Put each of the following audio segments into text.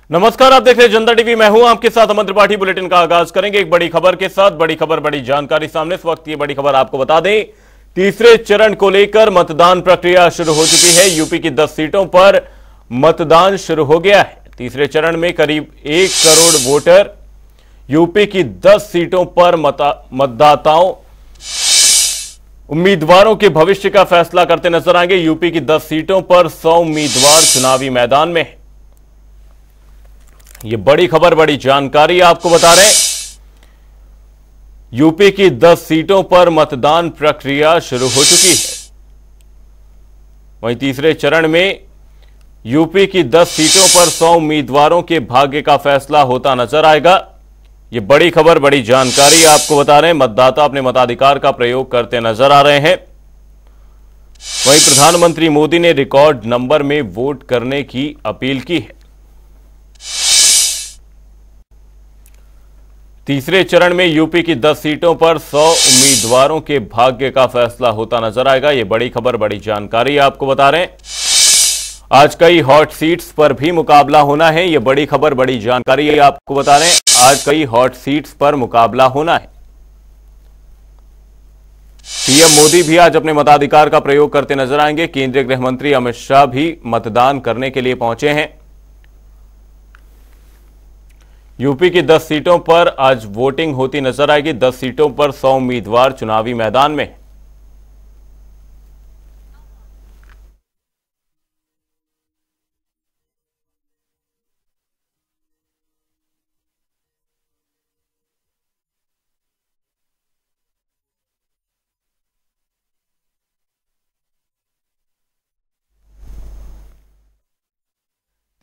नमस्कार, आप देख रहे हैं जनता टीवी। मैं हूं आपके साथ अमन त्रिपाठी। बुलेटिन का आगाज करेंगे एक बड़ी खबर के साथ। बड़ी खबर, बड़ी जानकारी सामने। इस वक्त ये बड़ी खबर आपको बता दें, तीसरे चरण को लेकर मतदान प्रक्रिया शुरू हो चुकी है। यूपी की 10 सीटों पर मतदान शुरू हो गया है। तीसरे चरण में करीब 1 करोड़ वोटर यूपी की 10 सीटों पर मतदाताओं उम्मीदवारों के भविष्य का फैसला करते नजर आएंगे। यूपी की 10 सीटों पर 100 उम्मीदवार चुनावी मैदान में हैं। ये बड़ी खबर, बड़ी जानकारी आपको बता रहे हैं। यूपी की 10 सीटों पर मतदान प्रक्रिया शुरू हो चुकी है। वहीं तीसरे चरण में यूपी की 10 सीटों पर 100 उम्मीदवारों के भाग्य का फैसला होता नजर आएगा। ये बड़ी खबर, बड़ी जानकारी आपको बता रहे हैं। मतदाता अपने मताधिकार का प्रयोग करते नजर आ रहे हैं। वहीं प्रधानमंत्री मोदी ने रिकॉर्ड नंबर में वोट करने की अपील की है। तीसरे चरण में यूपी की 10 सीटों पर 100 उम्मीदवारों के भाग्य का फैसला होता नजर आएगा। यह बड़ी खबर, बड़ी जानकारी आपको बता रहे हैं। आज कई हॉट सीट्स पर भी मुकाबला होना है। यह बड़ी खबर, बड़ी जानकारी आपको बता रहे हैं। आज कई हॉट सीट्स पर मुकाबला होना है। पीएम मोदी भी आज अपने मताधिकार का प्रयोग करते नजर आएंगे। केंद्रीय गृह मंत्री अमित शाह भी मतदान करने के लिए पहुंचे हैं। यूपी की 10 सीटों पर आज वोटिंग होती नजर आएगी। 10 सीटों पर 100 उम्मीदवार चुनावी मैदान में।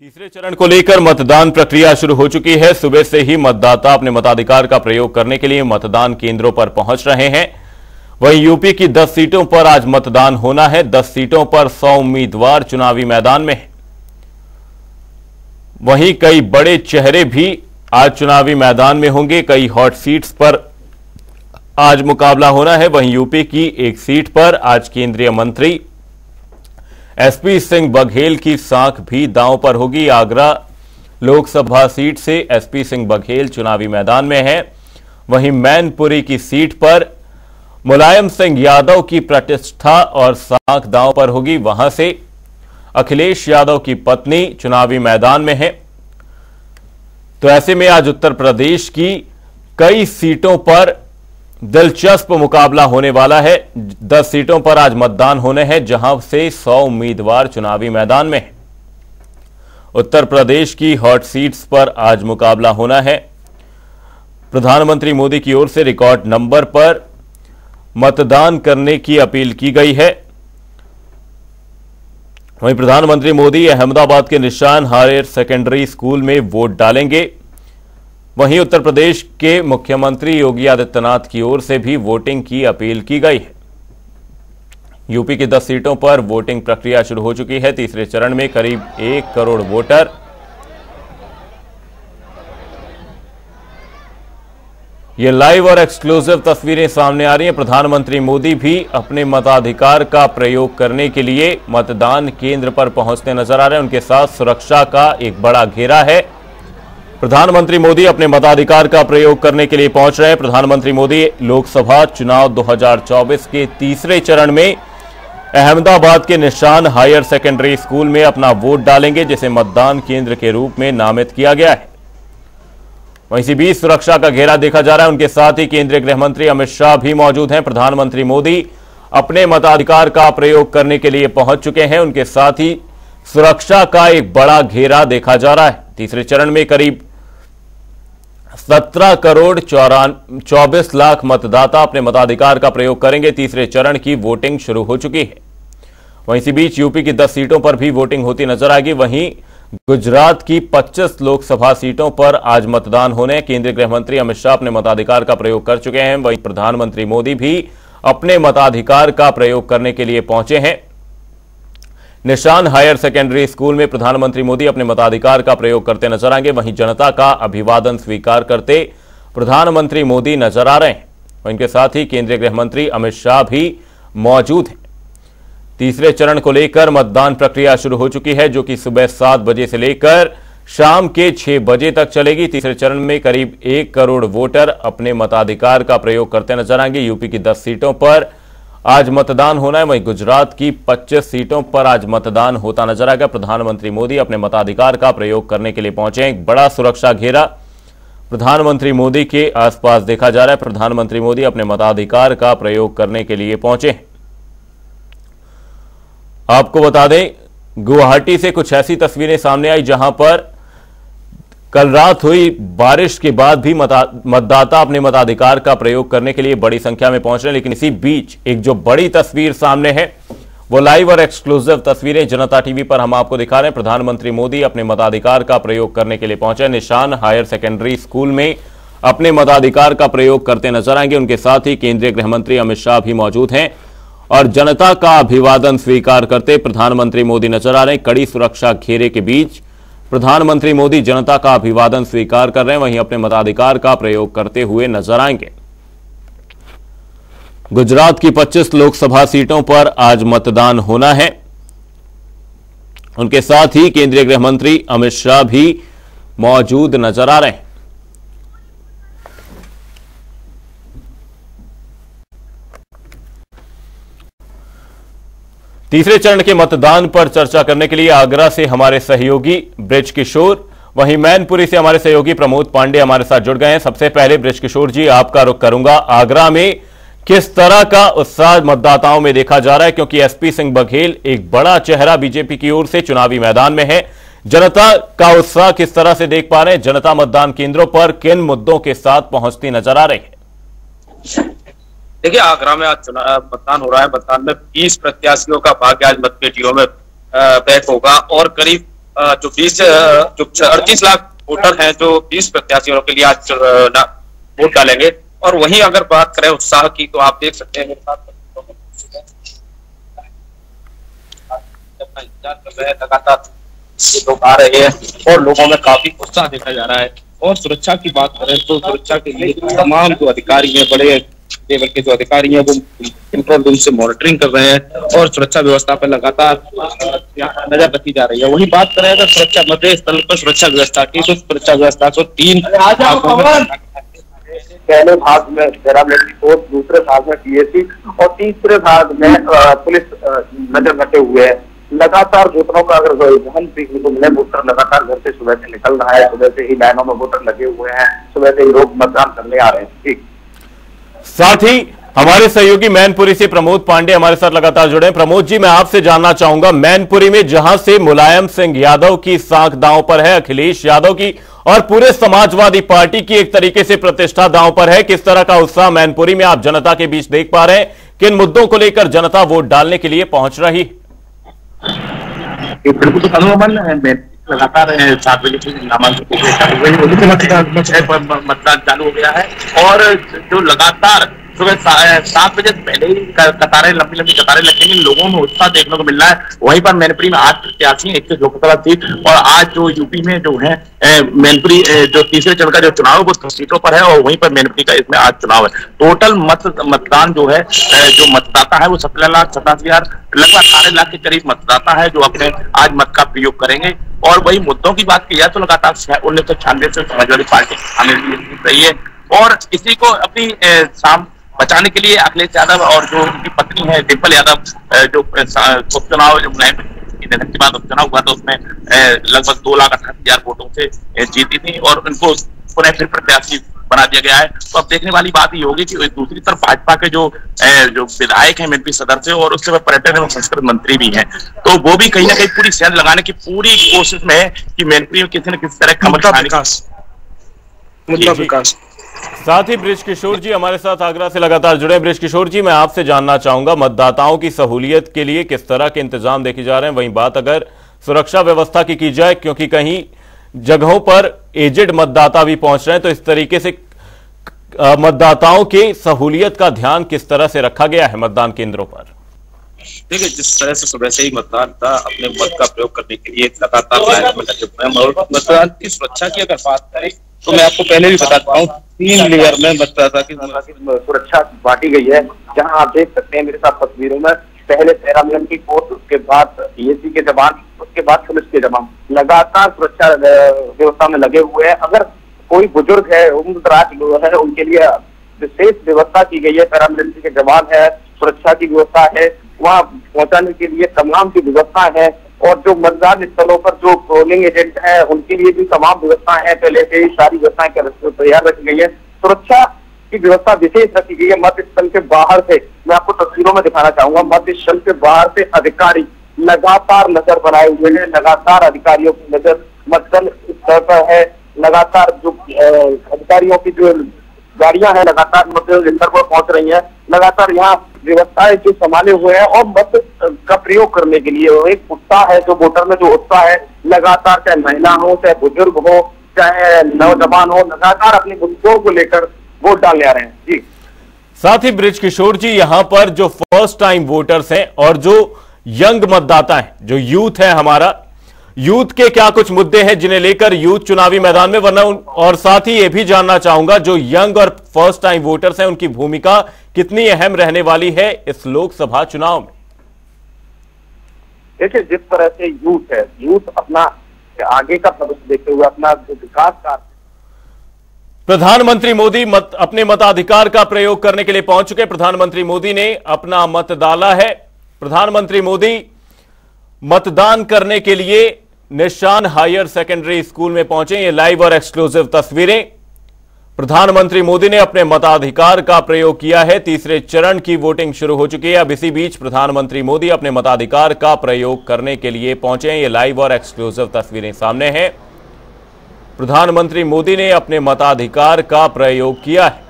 तीसरे चरण को लेकर मतदान प्रक्रिया शुरू हो चुकी है। सुबह से ही मतदाता अपने मताधिकार का प्रयोग करने के लिए मतदान केंद्रों पर पहुंच रहे हैं। वहीं यूपी की 10 सीटों पर आज मतदान होना है। 10 सीटों पर 100 उम्मीदवार चुनावी मैदान में हैं। वहीं कई बड़े चेहरे भी आज चुनावी मैदान में होंगे। कई हॉट सीट्स पर आज मुकाबला होना है। वहीं यूपी की एक सीट पर आज केंद्रीय मंत्री एसपी सिंह बघेल की साख भी दांव पर होगी। आगरा लोकसभा सीट से एसपी सिंह बघेल चुनावी मैदान में हैं। वहीं मैनपुरी की सीट पर मुलायम सिंह यादव की प्रतिष्ठा और साख दांव पर होगी। वहां से अखिलेश यादव की पत्नी चुनावी मैदान में है। तो ऐसे में आज उत्तर प्रदेश की कई सीटों पर दिलचस्प मुकाबला होने वाला है। 10 सीटों पर आज मतदान होने हैं, जहां से 100 उम्मीदवार चुनावी मैदान में हैं। उत्तर प्रदेश की हॉट सीट्स पर आज मुकाबला होना है। प्रधानमंत्री मोदी की ओर से रिकॉर्ड नंबर पर मतदान करने की अपील की गई है। वहीं प्रधानमंत्री मोदी अहमदाबाद के निशान हायर सेकेंडरी स्कूल में वोट डालेंगे। वहीं उत्तर प्रदेश के मुख्यमंत्री योगी आदित्यनाथ की ओर से भी वोटिंग की अपील की गई है। यूपी की 10 सीटों पर वोटिंग प्रक्रिया शुरू हो चुकी है। तीसरे चरण में करीब 1 करोड़ वोटर ये लाइव और एक्सक्लूसिव तस्वीरें सामने आ रही हैं। प्रधानमंत्री मोदी भी अपने मताधिकार का प्रयोग करने के लिए मतदान केंद्र पर पहुंचते नजर आ रहे हैं। उनके साथ सुरक्षा का एक बड़ा घेरा है। प्रधानमंत्री मोदी अपने मताधिकार का प्रयोग करने के लिए पहुंच रहे हैं। प्रधानमंत्री मोदी लोकसभा चुनाव 2024 के तीसरे चरण में अहमदाबाद के निशान हायर सेकेंडरी स्कूल में अपना वोट डालेंगे, जिसे मतदान केंद्र के रूप में नामित किया गया है। वहीं इसी बीच सुरक्षा का घेरा देखा जा रहा है। उनके साथ ही केंद्रीय गृह मंत्री अमित शाह भी मौजूद हैं। प्रधानमंत्री मोदी अपने मताधिकार का प्रयोग करने के लिए पहुंच चुके हैं। उनके साथ ही सुरक्षा का एक बड़ा घेरा देखा जा रहा है। तीसरे चरण में करीब 17 करोड़ 24 लाख मतदाता अपने मताधिकार का प्रयोग करेंगे। तीसरे चरण की वोटिंग शुरू हो चुकी है। वहीं इसी बीच यूपी की 10 सीटों पर भी वोटिंग होती नजर आएगी। वहीं गुजरात की 25 लोकसभा सीटों पर आज मतदान होने। केंद्रीय गृह मंत्री अमित शाह अपने मताधिकार का प्रयोग कर चुके हैं। वहीं प्रधानमंत्री मोदी भी अपने मताधिकार का प्रयोग करने के लिए पहुंचे हैं। निशान हायर सेकेंडरी स्कूल में प्रधानमंत्री मोदी अपने मताधिकार का प्रयोग करते नजर आएंगे। वहीं जनता का अभिवादन स्वीकार करते प्रधानमंत्री मोदी नजर आ रहे हैं। इनके साथ ही केंद्रीय गृह मंत्री अमित शाह भी मौजूद हैं। तीसरे चरण को लेकर मतदान प्रक्रिया शुरू हो चुकी है, जो कि सुबह 7 बजे से लेकर शाम के 6 बजे तक चलेगी। तीसरे चरण में करीब 1 करोड़ वोटर अपने मताधिकार का प्रयोग करते नजर आएंगे। यूपी की 10 सीटों पर आज मतदान होना है, वहीं गुजरात की 25 सीटों पर आज मतदान होता नजर आएगा। प्रधानमंत्री मोदी अपने मताधिकार का प्रयोग करने के लिए पहुंचे। एक बड़ा सुरक्षा घेरा प्रधानमंत्री मोदी के आसपास देखा जा रहा है। प्रधानमंत्री मोदी अपने मताधिकार का प्रयोग करने के लिए पहुंचे। आपको बता दें, गुवाहाटी से कुछ ऐसी तस्वीरें सामने आई जहां पर कल रात हुई बारिश के बाद भी मतदाता अपने मताधिकार का प्रयोग करने के लिए बड़ी संख्या में पहुंच रहे हैं। लेकिन इसी बीच एक जो बड़ी तस्वीर सामने है, वो लाइव और एक्सक्लूसिव तस्वीरें जनता टीवी पर हम आपको दिखा रहे हैं। प्रधानमंत्री मोदी अपने मताधिकार का प्रयोग करने के लिए पहुंचे। निशान हायर सेकेंडरी स्कूल में अपने मताधिकार का प्रयोग करते नजर आएंगे। उनके साथ ही केंद्रीय गृह मंत्री अमित शाह भी मौजूद हैं और जनता का अभिवादन स्वीकार करते प्रधानमंत्री मोदी नजर आ रहे हैं। कड़ी सुरक्षा घेरे के बीच प्रधानमंत्री मोदी जनता का अभिवादन स्वीकार कर रहे हैं, वहीं अपने मताधिकार का प्रयोग करते हुए नजर आएंगे। गुजरात की 25 लोकसभा सीटों पर आज मतदान होना है। उनके साथ ही केंद्रीय गृह मंत्री अमित शाह भी मौजूद नजर आ रहे हैं। तीसरे चरण के मतदान पर चर्चा करने के लिए आगरा से हमारे सहयोगी ब्रिज किशोर, वहीं मैनपुरी से हमारे सहयोगी प्रमोद पांडे हमारे साथ जुड़ गए हैं। सबसे पहले ब्रिज किशोर जी, आपका रुख करूंगा। आगरा में किस तरह का उत्साह मतदाताओं में देखा जा रहा है, क्योंकि एसपी सिंह बघेल एक बड़ा चेहरा बीजेपी की ओर से चुनावी मैदान में है। जनता का उत्साह किस तरह से देख पा रहे हैं? जनता मतदान केंद्रों पर किन मुद्दों के साथ पहुंचती नजर आ रही है? देखिए, आगरा में आज मतदान हो रहा है। मतदान में 20 प्रत्याशियों का भाग्य आज मतपेटियों में तय होगा और करीब जो 38 लाख वोटर हैं जो 20 प्रत्याशियों के लिए आज वोट डालेंगे। और वहीं अगर बात करें उत्साह की, तो आप देख सकते हैं मेरे साथ लगातार लोग आ रहे हैं और लोगों में काफी उत्साह देखा जा रहा है। और सुरक्षा की बात करें तो सुरक्षा के लिए तमाम जो अधिकारी हैं, बड़े लेवल के जो अधिकारी हैं, वो कंट्रोल रूम से मॉनिटरिंग कर रहे हैं और सुरक्षा व्यवस्था पर लगातार नजर रखी जा रही है। वही बात करें अगर सुरक्षा मतदेय स्थल पर सुरक्षा व्यवस्था की, तो सुरक्षा व्यवस्था को 3 पहले भाग में पैरामिलिट्री फोर्स, दूसरे भाग में पीएसी और तीसरे भाग में पुलिस नजर रखे हुए है। लगातार वोटरों का अगर वाहन देखने को मिले, वोटर लगातार घर से सुबह से निकल रहा है। सुबह से ही लाइनों में वोटर लगे हुए हैं, सुबह से ही लोग मतदान करने आ रहे हैं। ठीक, साथ ही हमारे सहयोगी मैनपुरी से प्रमोद पांडे हमारे साथ लगातार जुड़े हैं। प्रमोद जी, मैं आपसे जानना चाहूंगा, मैनपुरी में जहां से मुलायम सिंह यादव की साख दांव पर है, अखिलेश यादव की और पूरे समाजवादी पार्टी की एक तरीके से प्रतिष्ठा दांव पर है, किस तरह का उत्साह मैनपुरी में आप जनता के बीच देख पा रहे हैं? किन मुद्दों को लेकर जनता वोट डालने के लिए पहुंच रही? बिल्कुल, तो लगातार 7 बजे से मतदान चालू हो गया है और जो लगातार सुबह 7 बजे पहले ही कतारें, लंबी लंबी कतारें लगेंगी। लोगों में उत्साह देखने को मिल रहा है। वहीं पर मैनपुरी में 8 प्रत्याशी, 1 लोकसभा सीट और आज जो यूपी में जो है मैनपुरी जो तीसरे चरण का जो चुनाव है वो 10 सीटों पर है और वहीं पर मैनपुरी का इसमें आज चुनाव है। टोटल मतदान जो है, जो मतदाता है वो 17,87,000, लगभग 18 लाख के करीब मतदाता है जो अपने आज मत का प्रयोग करेंगे। और वही मुद्दों की बात की जाए तो लगातार 1996 से समाजवादी पार्टी शामिल रही है और इसी को अपनी शाम बचाने के लिए अखिलेश यादव और जो उनकी पत्नी है डिम्पल यादव, जो उपचुनाव जो मुलायम निधन के बाद उपचुनाव हुआ था उसमें लगभग 2,68,000 वोटों से जीती थी और उनको पुनः फिर प्रत्याशी बना दिया गया है। तो अब देखने वाली बात ये होगी कि दूसरी तरफ भाजपा के जो विधायक हैं मैनपुरी सदर से और उसके बाद पर्यटन एवं संस्कृति मंत्री भी हैं, तो वो भी कहीं ना कहीं पूरी सेंध लगाने की पूरी कोशिश में है कि मैनपुरी में किसी न किसी तरह का मुद्दा विकास। साथ ही ब्रिज किशोर जी हमारे साथ आगरा से लगातार जुड़े। ब्रिज किशोर जी, मैं आपसे जानना चाहूंगा, मतदाताओं की सहूलियत के लिए किस तरह के इंतजाम देखे जा रहे हैं? वहीं बात अगर सुरक्षा व्यवस्था की जाए, क्योंकि कहीं जगहों पर एजेड मतदाता भी पहुंच रहे हैं, तो इस तरीके से मतदाताओं के सहूलियत का ध्यान किस तरह से रखा गया है मतदान केंद्रों पर? देखिए, जिस तरह से सुबह से ही मतदाता अपने मत का प्रयोग करने के लिए लगातार लाइन में लगे हुए हैं। मतदान की सुरक्षा की अगर बात करें तो मैं आपको पहले भी बताता हूँ, 3 लेयर में मतदाता की सुरक्षा बांटी गई है। जहां आप देख सकते हैं मेरे साथ तस्वीरों में पहले पैरामिलिट्री की फोर्स, उसके बाद पीएसी के जवान, उसके बाद पुलिस के जवान लगातार सुरक्षा व्यवस्था में लगे हुए हैं। अगर कोई बुजुर्ग है, उम्रदराज लोग है, उनके लिए विशेष व्यवस्था की गई है। पैरामिलिट्री के जवान है, सुरक्षा की व्यवस्था है, वहाँ पहुंचाने के लिए तमाम की व्यवस्था है। और जो मतदान स्थलों पर जो पोलिंग एजेंट है, उनके लिए भी तमाम व्यवस्था है, पहले से ही सारी व्यवस्थाएं तैयार रखी गई है। सुरक्षा की व्यवस्था विशेष रखी गई है। मत स्थल के बाहर से मैं आपको तस्वीरों में दिखाना चाहूंगा, मत स्थल के बाहर से अधिकारी लगातार नजर बनाए हुए हैं, लगातार अधिकारियों की नजर मतदान स्थल पर है। लगातार जो अधिकारियों की जो गाड़ियां हैं लगातार मतदान स्थल पर पहुंच रही हैं। लगातार यहाँ व्यवस्थाएं जो संभाले हुए हैं और मत का प्रयोग करने के लिए एक उत्साह है, जो वोटर में जो उत्साह है, लगातार चाहे महिला हो, चाहे बुजुर्ग हो, चाहे नौजवान हो, लगातार अपने मुद्दों को लेकर वोट डालने आ रहे हैं। जी, साथ ही बृजकिशोर जी, यहां पर जो फर्स्ट टाइम वोटर्स हैं और जो यंग मतदाता हैं, जो यूथ है हमारा, यूथ के क्या कुछ मुद्दे हैं जिन्हें लेकर यूथ चुनावी मैदान में, वरना और साथ ही यह भी जानना चाहूंगा जो यंग और फर्स्ट टाइम वोटर्स हैं उनकी भूमिका कितनी अहम रहने वाली है इस लोकसभा चुनाव में? देखिए, जिस तरह से यूथ है, यूथ अपना आगे का भविष्य देखते हुए अपना विकास का, प्रधानमंत्री मोदी अपने मताधिकार का प्रयोग करने के लिए पहुंच चुके। प्रधानमंत्री मोदी ने अपना मत डाला है। प्रधानमंत्री मोदी मतदान करने के लिए निशान हायर सेकेंडरी स्कूल में पहुंचे। ये लाइव और एक्सक्लूसिव तस्वीरें। प्रधानमंत्री मोदी ने अपने मताधिकार का प्रयोग किया है। तीसरे चरण की वोटिंग शुरू हो चुकी है। अब इसी बीच प्रधानमंत्री मोदी अपने मताधिकार का प्रयोग करने के लिए पहुंचे। ये लाइव और एक्सक्लूसिव तस्वीरें सामने हैं। प्रधानमंत्री मोदी ने अपने मताधिकार का प्रयोग किया है।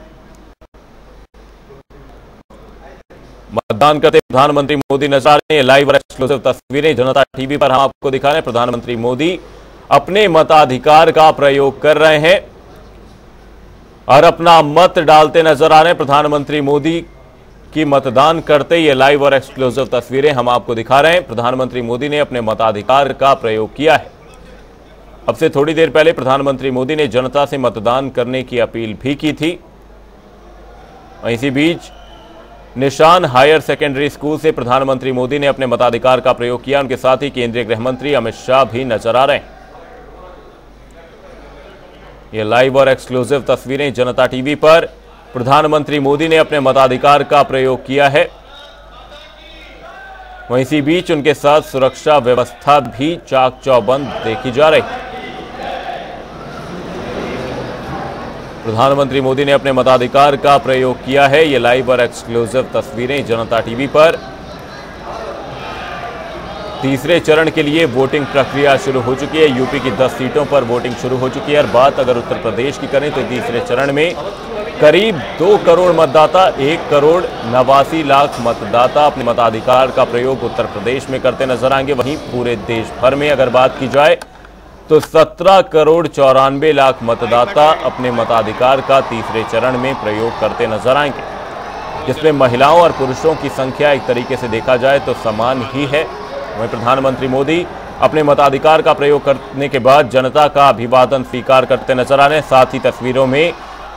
मतदान करते प्रधानमंत्री मोदी नजर आ रहे हैं। लाइव और एक्सक्लूसिव तस्वीरें जनता टीवी पर हम आपको दिखा रहे हैं। प्रधानमंत्री मोदी अपने मताधिकार का प्रयोग कर रहे हैं और अपना मत डालते नजर आ रहे हैं। प्रधानमंत्री मोदी की मतदान करते ये लाइव और एक्सक्लूसिव तस्वीरें हम आपको दिखा रहे हैं। प्रधानमंत्री मोदी ने अपने मताधिकार का प्रयोग किया है। अब से थोड़ी देर पहले प्रधानमंत्री मोदी ने जनता से मतदान करने की अपील भी की थी। इसी बीच निशान हायर सेकेंडरी स्कूल से प्रधानमंत्री मोदी ने अपने मताधिकार का प्रयोग किया। उनके साथ ही केंद्रीय गृह मंत्री अमित शाह भी नजर आ रहे हैं। ये लाइव और एक्सक्लूसिव तस्वीरें जनता टीवी पर। प्रधानमंत्री मोदी ने अपने मताधिकार का प्रयोग किया है। वहीं इसी बीच उनके साथ सुरक्षा व्यवस्था भी चाक चौबंद देखी जा रही है। प्रधानमंत्री मोदी ने अपने मताधिकार का प्रयोग किया है। ये लाइव और एक्सक्लूसिव तस्वीरें जनता टीवी पर। तीसरे चरण के लिए वोटिंग प्रक्रिया शुरू हो चुकी है। यूपी की 10 सीटों पर वोटिंग शुरू हो चुकी है। और बात अगर उत्तर प्रदेश की करें तो तीसरे चरण में करीब 2 करोड़ मतदाता, 1,89,00,000 मतदाता अपने मताधिकार का प्रयोग उत्तर प्रदेश में करते नजर आएंगे। वहीं पूरे देश भर में अगर बात की जाए तो 17,94,00,000 मतदाता अपने मताधिकार का तीसरे चरण में प्रयोग करते नजर आएंगे, जिसमें महिलाओं और पुरुषों की संख्या एक तरीके से देखा जाए तो समान ही है। वहीं प्रधानमंत्री मोदी अपने मताधिकार का प्रयोग करने के बाद जनता का अभिवादन स्वीकार करते नजर आ रहे हैं। साथ ही तस्वीरों में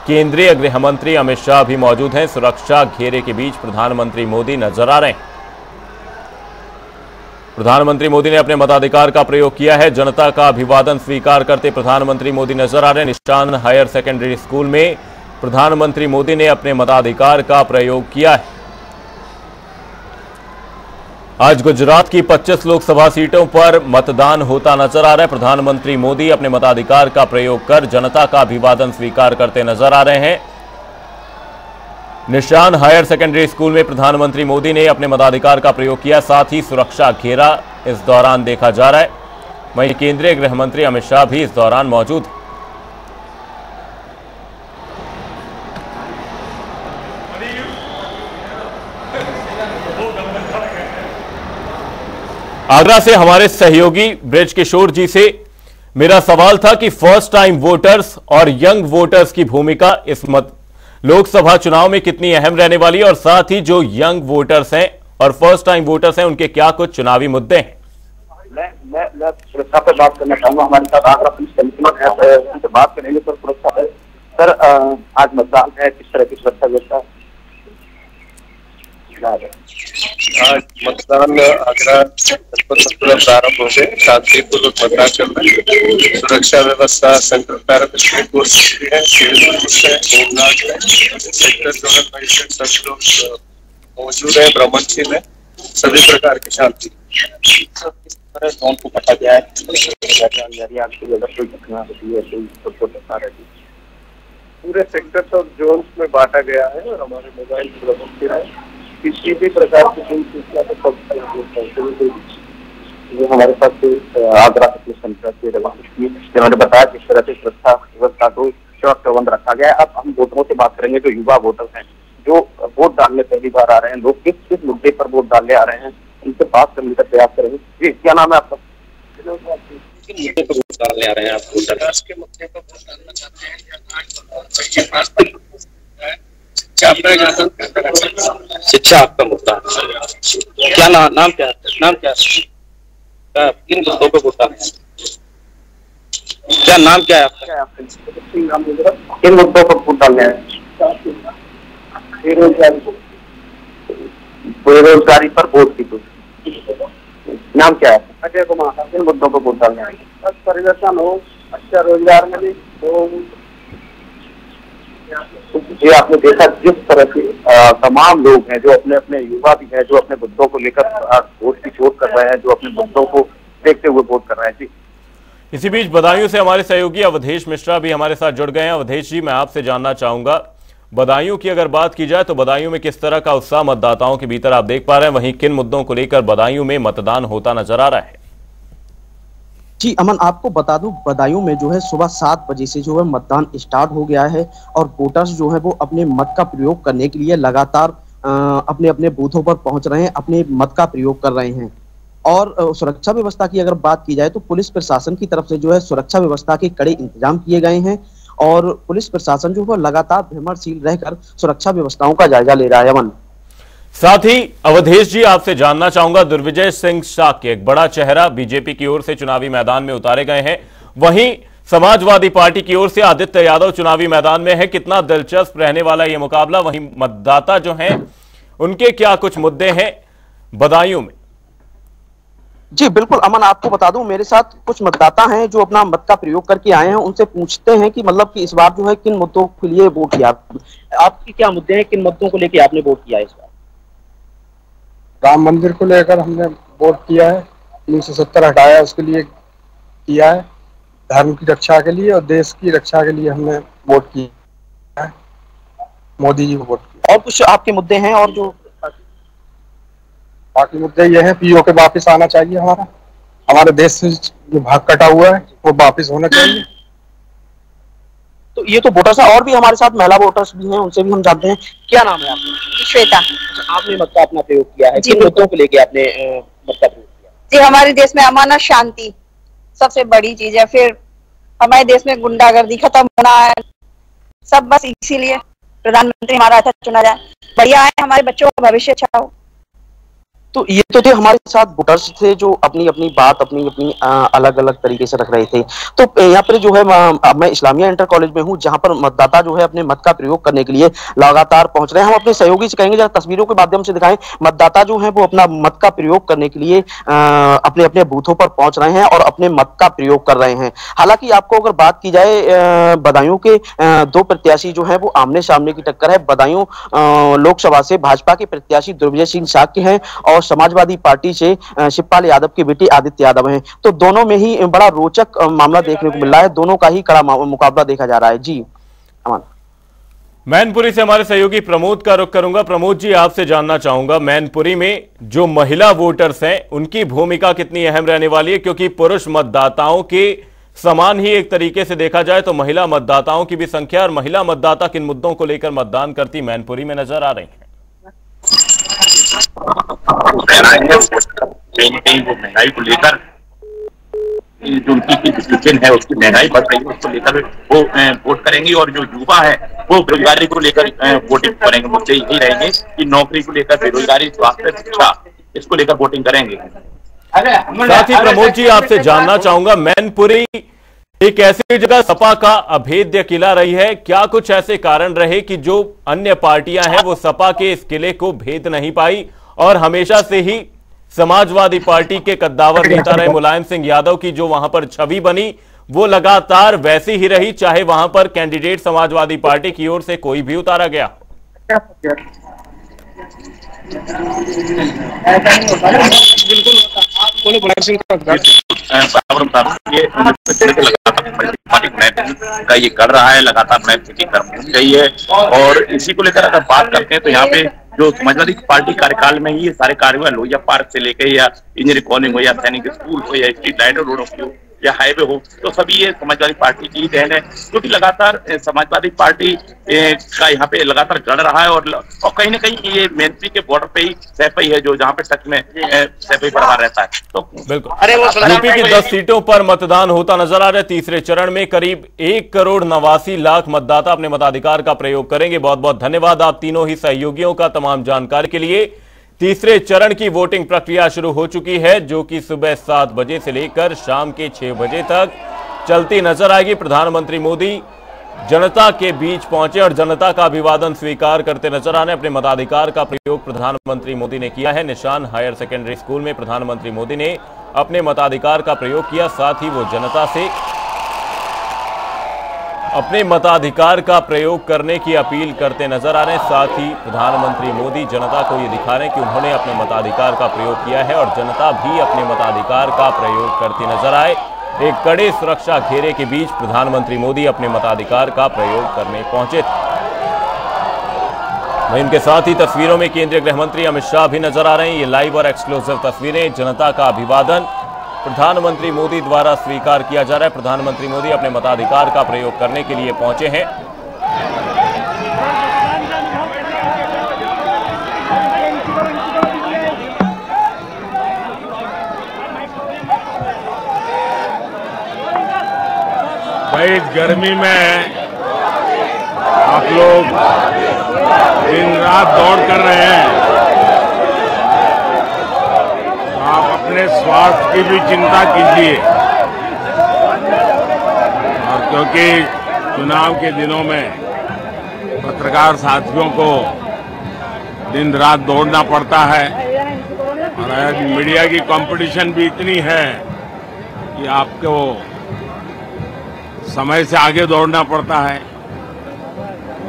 केंद्रीय गृह मंत्री अमित शाह भी मौजूद हैं। सुरक्षा घेरे के बीच प्रधानमंत्री मोदी नजर आ रहे हैं। प्रधानमंत्री मोदी ने अपने मताधिकार का प्रयोग किया है। जनता का अभिवादन स्वीकार करते प्रधानमंत्री मोदी नजर आ रहे हैं। निशान हायर सेकेंडरी स्कूल में प्रधानमंत्री मोदी ने अपने मताधिकार का प्रयोग किया है। आज गुजरात की 25 लोकसभा सीटों पर मतदान होता नजर आ रहा है। प्रधानमंत्री मोदी अपने मताधिकार का प्रयोग कर जनता का अभिवादन स्वीकार करते नजर आ रहे हैं। निशान हायर सेकेंडरी स्कूल में प्रधानमंत्री मोदी ने अपने मताधिकार का प्रयोग किया। साथ ही सुरक्षा घेरा इस दौरान देखा जा रहा है। वहीं केंद्रीय गृह मंत्री अमित शाह भी इस दौरान मौजूद हैं। आगरा से हमारे सहयोगी बृजकिशोर जी से मेरा सवाल था कि फर्स्ट टाइम वोटर्स और यंग वोटर्स की भूमिका इस लोकसभा चुनाव में कितनी अहम रहने वाली है, और साथ ही जो यंग वोटर्स हैं और फर्स्ट टाइम वोटर्स हैं उनके क्या कुछ चुनावी मुद्दे हैं। मैं सुरक्षा पर बात करना चाहूंगा। हमारे साथ आगरा पुलिस कमिश्नर है, उनसे बात करेंगे। सर, सुरक्षा है सर, आज मतदान है, किस तरह की सुरक्षा व्यवस्था? आज मतदान आगरा जनपद मथुरा प्रारंभ हो गए। शांतिपूर्वक मतदान चल रहा है। सुरक्षा व्यवस्था सेंट्रल पैरामिलिट्री फोर्स है, सिविल फोर्स है, होमगार्ड है, सेक्टर जोनल मजिस्ट्रेट सभी लोग मौजूद है। ब्रह्मणसिंह है, सभी प्रकार की शांति जोन को कटा गया है। आपकी अगर कोई घटना होती है तो बता रही पूरे सेक्टर्स और जोन्स में बांटा गया है और हमारे मोबाइल प्रबंधित है। किसी भी प्रकार की कोई सूचना को जो हमारे पास आगरा सेंटर के जिन्होंने बताया किस तरह से सुरक्षा व्यवस्था को चौक प्रबंध रखा गया है। अब हम वोटरों से बात करेंगे जो युवा वोटर हैं, जो वोट डालने पहली बार आ रहे हैं, लोग किस मुद्दे पर वोट डालने आ रहे हैं, उनसे बात करने का प्रयास करेंगे। जी, क्या नाम है आपका? मुद्दे पर वोट डालने आ रहे हैं आप? विकास के मुद्दे पर वोट डालना चाहते हैं। शिक्षा आपका मुद्दा। क्या नाम क्या किन मुद्दों पर वोट डालना है? क्या नाम क्या है आपका? किन मुद्दों पर वोट डालने हैं? बेरोजगारी पर वोट की कुछ नाम क्या है? अजय कुमार। किन मुद्दों पर वोट डालने हैं? परिवर्तन हो, अच्छा रोजगार मिले। ये आपने देखा जिस तरह से तमाम लोग हैं जो अपने अपने युवा भी हैं जो अपने मुद्दों को लेकर वोट की चोट कर रहे हैं, जो अपने मुद्दों को देखते हुए वोट कर रहे हैं। जी, इसी बीच बदायूं से हमारे सहयोगी अवधेश मिश्रा भी हमारे साथ जुड़ गए हैं। अवधेश जी, मैं आपसे जानना चाहूंगा, बदायूं की अगर बात की जाए तो बदायूं में किस तरह का उत्साह मतदाताओं के भीतर आप देख पा रहे हैं, वहीं किन मुद्दों को लेकर बदायूं में मतदान होता नजर आ रहा है? जी अमन, आपको बता दूं बदायूं में जो है सुबह 7 बजे से जो है मतदान स्टार्ट हो गया है और वोटर्स जो है वो अपने मत का प्रयोग करने के लिए लगातार अपने अपने बूथों पर पहुंच रहे हैं, अपने मत का प्रयोग कर रहे हैं। और सुरक्षा व्यवस्था की अगर बात की जाए तो पुलिस प्रशासन की तरफ से जो है सुरक्षा व्यवस्था के कड़े इंतजाम किए गए हैं और पुलिस प्रशासन जो है लगातार भ्रमणशील रहकर सुरक्षा व्यवस्थाओं का जायजा ले रहा है। अमन, साथ ही अवधेश जी, आपसे जानना चाहूंगा, दुर्विजय सिंह शाक्य एक बड़ा चेहरा बीजेपी की ओर से चुनावी मैदान में उतारे गए हैं, वहीं समाजवादी पार्टी की ओर से आदित्य यादव चुनावी मैदान में है। कितना दिलचस्प रहने वाला यह मुकाबला, वहीं मतदाता जो हैं उनके क्या कुछ मुद्दे हैं बदायूं में? जी बिल्कुल अमन, आपको बता दूं मेरे साथ कुछ मतदाता हैं जो अपना मत का प्रयोग करके आए हैं। उनसे पूछते हैं कि मतलब कि इस बार जो है किन मुद्दों के लिए वोट किया। आपके क्या मुद्दे हैं, किन मुद्दों को लेकर आपने वोट किया इस बार? राम मंदिर को लेकर हमने वोट किया है, 370 हटाया उसके लिए किया है, धर्म की रक्षा के लिए और देश की रक्षा के लिए हमने वोट किया है, मोदी जी को वोट किया। और कुछ आपके मुद्दे हैं? और जो बाकी मुद्दे ये हैं, पीओ के वापस आना चाहिए, हमारे देश से जो भाग कटा हुआ है वो वापस होना चाहिए। तो ये तो वोटर्स है, और भी हमारे साथ महिला वोटर्स भी हैं, उनसे भी हम जानते हैं। क्या नाम है आपका? श्वेता। आपने मत का अपना प्रयोग किया है, किन मुद्दों को लेके आपने मत का प्रयोग किया? जी, हमारे देश में अमन और शांति सबसे बड़ी चीज है। फिर हमारे देश में गुंडागर्दी खत्म होना है, सब बस इसीलिए प्रधानमंत्री हमारा अच्छा चुना जाए, बढ़िया है, हमारे बच्चों का भविष्य अच्छा हो। तो ये तो थे हमारे साथ वोटर्स थे जो अपनी अपनी बात अपनी अपनी अलग अलग तरीके से रख रहे थे। तो यहाँ पर जो है मैं इस्लामिया इंटर कॉलेज में हूँ, जहाँ पर मतदाता जो है अपने मत का प्रयोग करने के लिए लगातार पहुंच रहे हैं। हम अपने सहयोगी से कहेंगे जरा तस्वीरों के माध्यम से दिखाएं, मतदाता जो है वो अपना मत का प्रयोग करने के लिए अपने अपने बूथों पर पहुंच रहे हैं और अपने मत का प्रयोग कर रहे हैं। हालांकि आपको अगर बात की जाए बदायूं के 2 प्रत्याशी जो है वो आमने सामने की टक्कर है। बदायूं लोकसभा से भाजपा के प्रत्याशी दुर्विजय सिंह शाक्य हैं और समाजवादी पार्टी से शिवपाल यादव की बेटी आदित्य यादव हैं। तो दोनों में ही बड़ा रोचक मामला देखने को मिल रहा है, दोनों का ही कड़ा मुकाबला देखा जा रहा है। जी अमन, मैनपुरी से हमारे सहयोगी प्रमोद का रुख करूंगा। प्रमोद जी, आपसे जानना चाहूंगा, मैनपुरी में जो महिला वोटर्स हैं उनकी भूमिका कितनी अहम रहने वाली है, क्योंकि पुरुष मतदाताओं के समान ही एक तरीके से देखा जाए तो महिला मतदाताओं की भी संख्या और महिला मतदाता किन मुद्दों को लेकर मतदान करती मैनपुरी में नजर आ रही है? महंगाई को लेकर जो उनकी सिचुएशन है, उसकी महंगाई बढ़ रही है, उसको लेकर वो वोट करेंगे। और जो युवा है वो बेरोजगारी को लेकर वोटिंग करेंगे। मुझे यही रहेंगे कि नौकरी को लेकर, बेरोजगारी, स्वास्थ्य, शिक्षा, इसको लेकर वोटिंग करेंगे। साथ ही प्रमोद जी, आपसे जानना चाहूंगा, मैनपुरी एक ऐसी जगह सपा का अभेद्य किला रही है, क्या कुछ ऐसे कारण रहे कि जो अन्य पार्टियां हैं वो सपा के इस किले को भेद नहीं पाई और हमेशा से ही समाजवादी पार्टी के कद्दावर नेता रहे मुलायम सिंह यादव की जो वहां पर छवि बनी वो लगातार वैसी ही रही, चाहे वहां पर कैंडिडेट समाजवादी पार्टी की ओर से कोई भी उतारा गया। का ये कर रहा है, लगातार नई स्थिति कर गई है। और इसी को लेकर अगर बात करते हैं तो यहाँ पे जो समाजवादी पार्टी कार्यकाल में ही ये सारे कार्य हुआ, लोहिया पार्क से लेकर या इंजीनियरिंग कॉलेज हो या सैनिक स्कूल हो या स्ट्रीट लाइट रोड हो या हाईवे हो, तो सभी ये समाजवादी पार्टी की देन है, क्योंकि लगातार समाजवादी पार्टी का यहाँ पे लगातार गढ़ रहा है। और कहीं ना कहीं ये मेंत्री के बॉर्डर पे ही सैफई है जो जहाँ पे सच में सैफई पड़वा रहता है। तो बिल्कुल यूपी की 10 सीटों पर मतदान होता नजर आ रहा है। तीसरे चरण में करीब 1,89,00,000 मतदाता अपने मताधिकार का प्रयोग करेंगे। बहुत बहुत धन्यवाद आप तीनों ही सहयोगियों का तमाम जानकारी के लिए। तीसरे चरण की वोटिंग प्रक्रिया शुरू हो चुकी है जो कि सुबह 7 बजे से लेकर शाम के 6 बजे तक चलती नजर आएगी। प्रधानमंत्री मोदी जनता के बीच पहुंचे और जनता का अभिवादन स्वीकार करते नजर आने। अपने मताधिकार का प्रयोग प्रधानमंत्री मोदी ने किया है। निशान हायर सेकेंडरी स्कूल में प्रधानमंत्री मोदी ने अपने मताधिकार का प्रयोग किया, साथ ही वो जनता से अपने मताधिकार का प्रयोग करने की अपील करते नजर आ रहे हैं। साथ ही प्रधानमंत्री मोदी जनता को ये दिखा रहे हैं कि उन्होंने अपने मताधिकार का प्रयोग किया है और जनता भी अपने मताधिकार का प्रयोग करती नजर आए। एक कड़े सुरक्षा घेरे के बीच प्रधानमंत्री मोदी अपने मताधिकार का प्रयोग करने पहुंचे थे। वहीं इनके साथ ही तस्वीरों में केंद्रीय गृह मंत्री अमित शाह भी नजर आ रहे हैं। ये लाइव और एक्सक्लूसिव तस्वीरें, जनता का अभिवादन प्रधानमंत्री मोदी द्वारा स्वीकार किया जा रहा है। प्रधानमंत्री मोदी अपने मताधिकार का प्रयोग करने के लिए पहुंचे हैं। भाई इस गर्मी में आप लोग दिन रात दौड़ कर रहे हैं, आप अपने स्वास्थ्य की भी चिंता कीजिए। और क्योंकि चुनाव के दिनों में पत्रकार साथियों को दिन रात दौड़ना पड़ता है और आज मीडिया की कंपटीशन भी इतनी है कि आपको समय से आगे दौड़ना पड़ता है।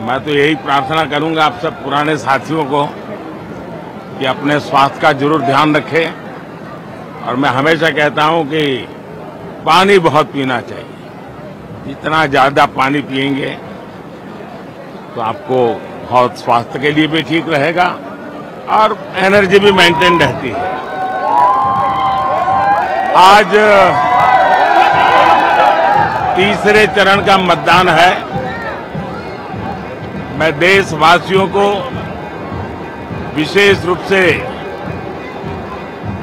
मैं तो यही प्रार्थना करूंगा आप सब पुराने साथियों को कि अपने स्वास्थ्य का जरूर ध्यान रखें। और मैं हमेशा कहता हूं कि पानी बहुत पीना चाहिए। जितना ज्यादा पानी पिएंगे तो आपको बहुत स्वास्थ्य के लिए भी ठीक रहेगा और एनर्जी भी मेंटेन रहती है। आज तीसरे चरण का मतदान है। मैं देशवासियों को विशेष रूप से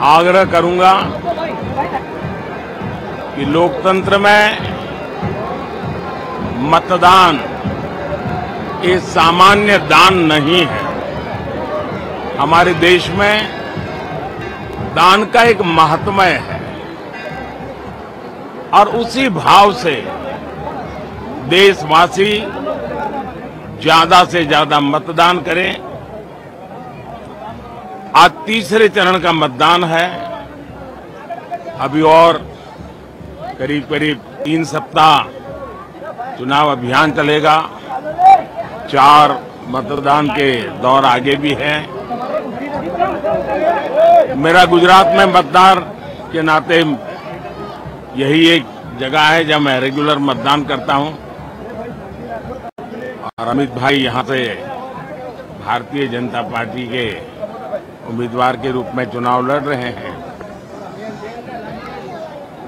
आग्रह करूंगा कि लोकतंत्र में मतदान ये सामान्य दान नहीं है। हमारे देश में दान का एक महात्म्य है और उसी भाव से देशवासी ज्यादा से ज्यादा मतदान करें। आज तीसरे चरण का मतदान है। अभी और करीब करीब 3 सप्ताह चुनाव अभियान चलेगा। 4 मतदान के दौर आगे भी हैं। मेरा गुजरात में मतदान के नाते यही एक जगह है जहां मैं रेगुलर मतदान करता हूं और अमित भाई यहां से भारतीय जनता पार्टी के उम्मीदवार के रूप में चुनाव लड़ रहे हैं।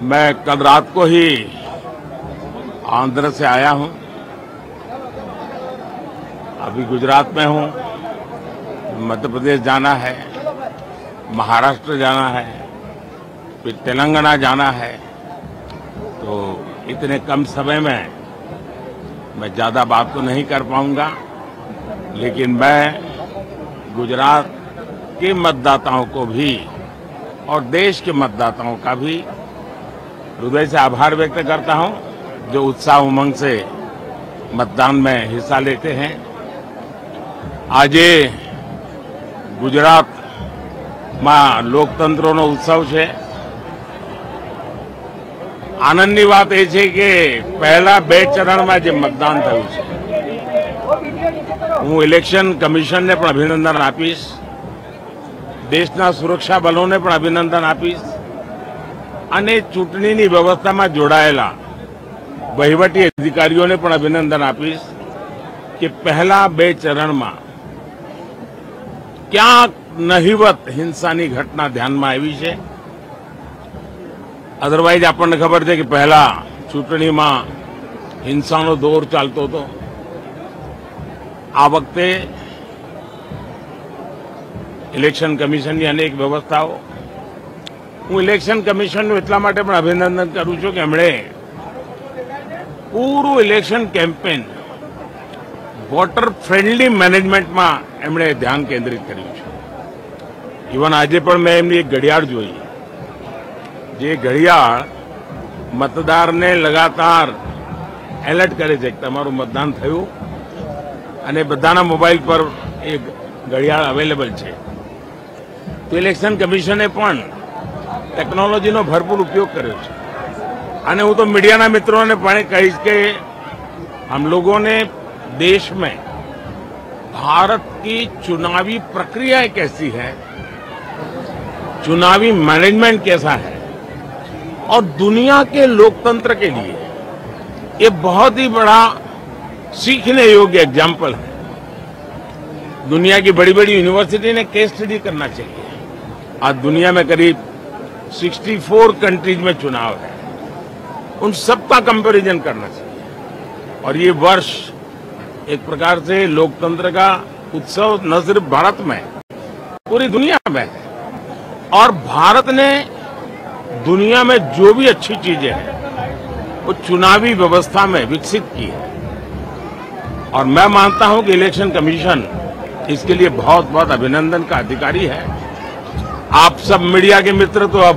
मैं कल रात को ही आंध्र से आया हूं, अभी गुजरात में हूं। मध्य प्रदेश जाना है, महाराष्ट्र जाना है, फिर तेलंगाना जाना है। तो इतने कम समय में मैं ज्यादा बात तो नहीं कर पाऊंगा, लेकिन मैं गुजरात के मतदाताओं को भी और देश के मतदाताओं का भी हृदय से आभार व्यक्त करता हूं जो उत्साह उमंग से मतदान में हिस्सा लेते हैं। आज ये गुजरात માં લોકતંત્રનો ઉત્સવ છે. આનંદની વાત એ છે કે પહેલા 2 ચરણમાં જે મતદાન થયું છે, હું ઇલેક્શન કમિશનને પણ અભિનંદન આપીશ, દેશના સુરક્ષા બલોને પણ અભિનંદન આપીશ અને ચૂંટણીની વ્યવસ્થામાં જોડાયેલા વહીવટી અધિકારીઓને પણ અભિનંદન આપીશ કે પહેલા 2 ચરણમાં ક્યાંક નહિવત હિંસાની ઘટના ધ્યાનમાં આવી છે. અધરવાઇઝ આપણને ખબર છે કે પહેલા ચૂંટણીમાં હિંસાનો દોર ચાલતો હતો. આ વખતે ઇલેક્શન કમિશનની અનેક વ્યવસ્થાઓ, હું ઇલેક્શન કમિશનનું એટલા માટે પણ અભિનંદન કરું છું કે એમણે પૂરું ઇલેક્શન કેમ્પેન વોટર ફ્રેન્ડલી મેનેજમેન્ટમાં એમણે ધ્યાન કેન્દ્રિત કર્યું છે. ઇવન આજે પણ મેં એમની એક ઘડિયાળ જોઈ, જે ઘડિયાળ મતદારને લગાતાર એલર્ટ કરે છે કે તમારું મતદાન થયું, અને બધાના મોબાઈલ પર એ ઘડિયાળ અવેલેબલ છે. તો ઇલેક્શન કમિશને પણ ટેકનોલોજીનો ભરપૂર ઉપયોગ કર્યો છે. અને હું તો मीडिया मित्रों ने પણ કહીશ કે हम लोगों ने देश में भारत की चुनावी प्रक्रिया कैसी है, चुनावी मैनेजमेंट कैसा है, और दुनिया के लोकतंत्र के लिए ये बहुत ही बड़ा सीखने योग्य एग्जाम्पल है. दुनिया की बड़ी बड़ी यूनिवर्सिटी ने केस स्टडी करना चाहिए. आज दुनिया में करीब 64 कंट्रीज में चुनाव है, उन सबका कंपैरिजन करना चाहिए. और ये वर्ष एक प्रकार से लोकतंत्र का उत्सव न सिर्फ भारत में, पूरी दुनिया में है. और भारत ने दुनिया में जो भी अच्छी चीजें हैं वो चुनावी व्यवस्था में विकसित की है. और मैं मानता हूं कि इलेक्शन कमीशन इसके लिए बहुत बहुत अभिनंदन का अधिकारी है. आप सब मीडिया के मित्र, तो अब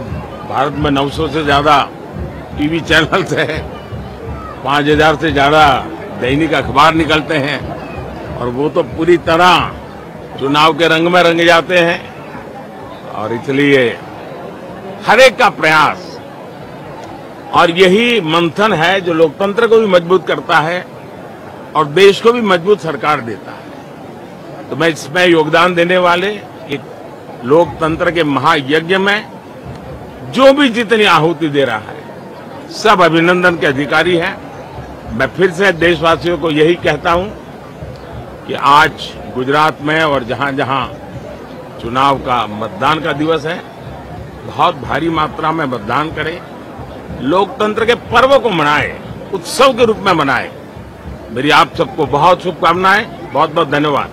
भारत में 900 से ज्यादा टीवी चैनल्स है, 5000 से ज्यादा दैनिक अखबार निकलते हैं, और वो तो पूरी तरह चुनाव के रंग में रंग जाते हैं. और इसलिए हर एक का प्रयास और यही मंथन है जो लोकतंत्र को भी मजबूत करता है और देश को भी मजबूत सरकार देता है. तो मैं इसमें योगदान देने वाले एक लोकतंत्र के महायज्ञ में जो भी जितनी आहुति दे रहा है, सब अभिनंदन के अधिकारी हैं. मैं फिर से देशवासियों को यही कहता हूं कि आज गुजरात में और जहां जहां चुनाव का मतदान का दिवस है, बहुत भारी मात्रा में मतदान करें, लोकतंत्र के पर्व को मनाएं, उत्सव के रूप में मनाएं. मेरी आप सबको बहुत शुभकामनाएं. बहुत बहुत धन्यवाद.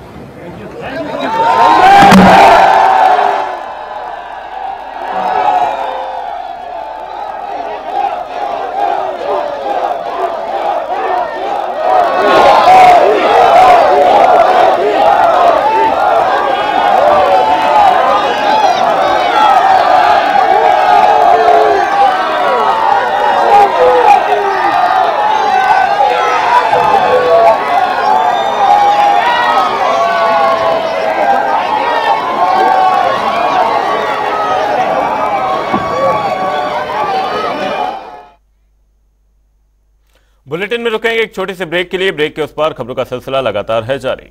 बुलेटिन में रुकेंगे एक छोटे से ब्रेक के लिए. ब्रेक के उस पार खबरों का सिलसिला लगातार है जारी.